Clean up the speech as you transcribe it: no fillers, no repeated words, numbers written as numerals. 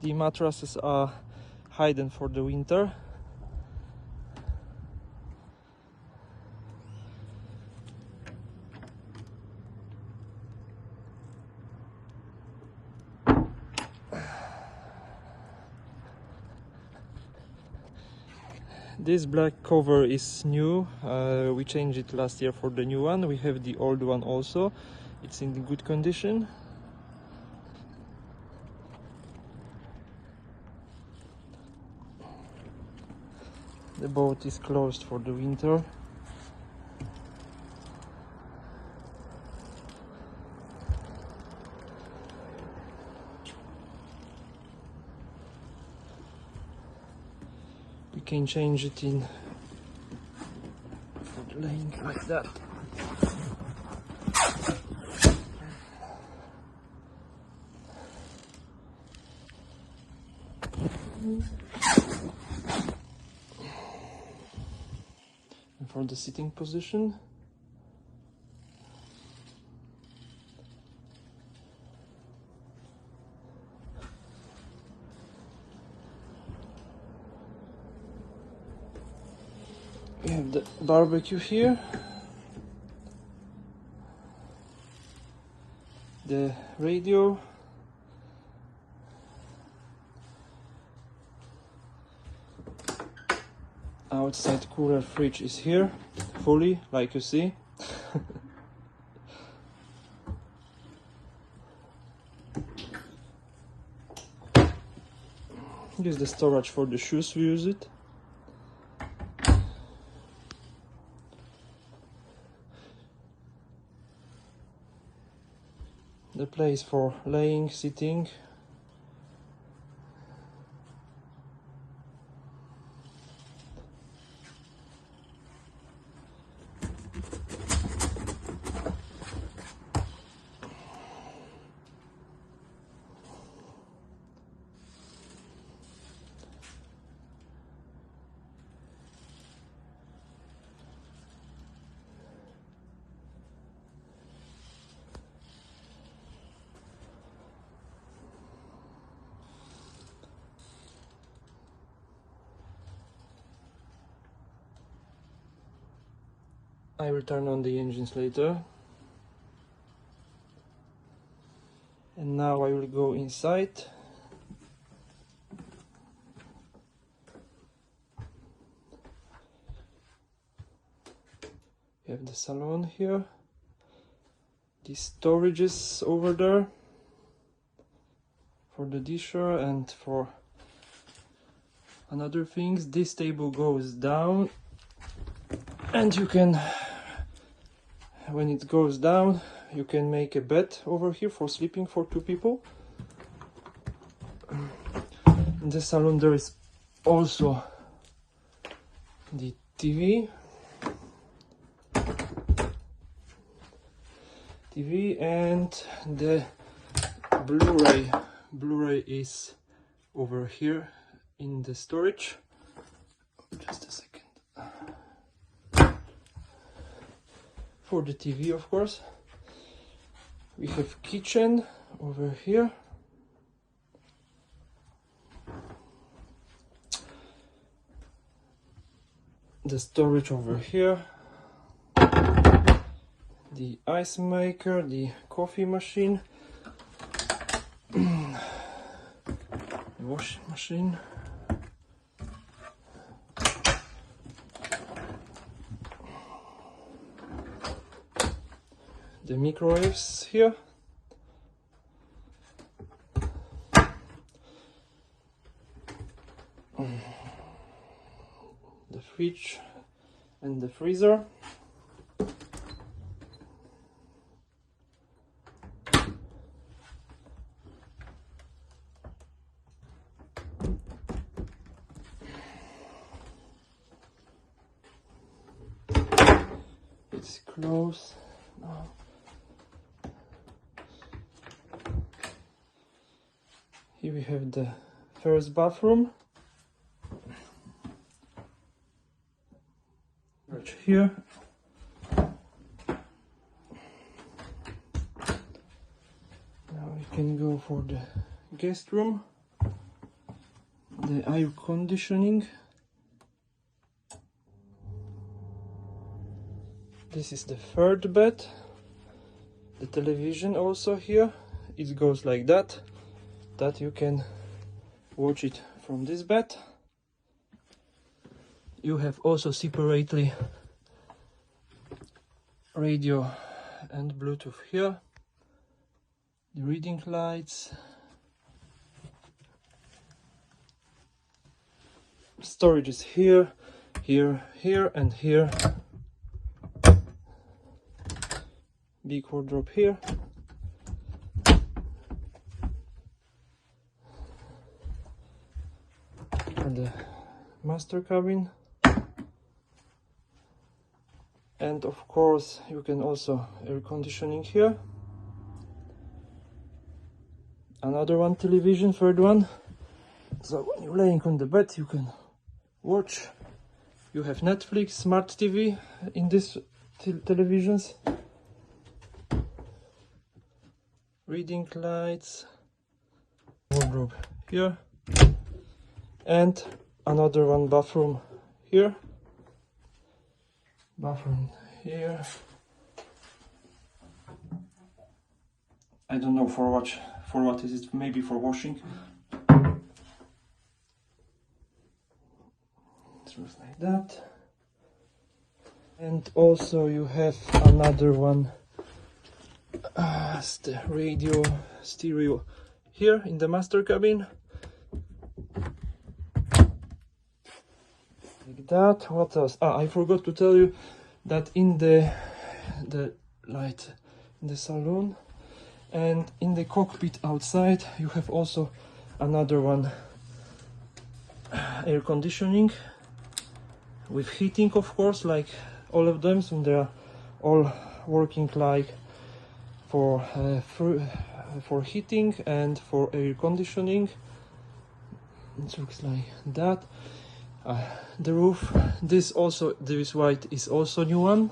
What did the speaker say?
The mattresses are hidden for the winter. This black cover is new. We changed it last year for the new one. We have the old one also. It's in good condition. The boat is closed for the winter. We can change it in for the laying like that. And for the sitting position, we have the barbecue here, the radio, outside cooler fridge is here, fully, like you see. Here's the storage for the shoes, we use it. The place for laying, sitting. I will turn on the engines later. And now I will go inside. We have the salon here. The storage is over there for the dishwasher and for another things. This table goes down, and you can, when it goes down, you can make a bed over here for sleeping for 2 people. In the salon there is also the TV and the Blu-ray is over here in the storage. Just a second. For the TV, of course. We have kitchen over here. The storage over here. The ice maker, the coffee machine, the washing machine, the microwaves here, the fridge and the freezer. It's closed now. Here we have the first bathroom. Right here. Now we can go for the guest room. the air conditioning. This is the third bed. The television also here. It goes like that you can watch it from this bed. You have also separately radio and Bluetooth here. The reading lights. Storage is here, here, here, and here. Big wardrobe here. And the master cabin. And of course you can also air conditioning here. Another one television, third one. So when you're laying on the bed you can watch. You have Netflix, smart TV in these televisions. Reading lights. Wardrobe here. And another one bathroom here. Bathroom here. I don't know for what is it, maybe for washing. It looks like that. And also you have another one, the radio stereo here in the master cabin. Like that. What else? I forgot to tell you that in the light in the salon and in the cockpit outside you have also another one, air conditioning with heating, of course, like all of them, so they are all working like for heating and for air conditioning. It looks like that. The roof, this white is also new one.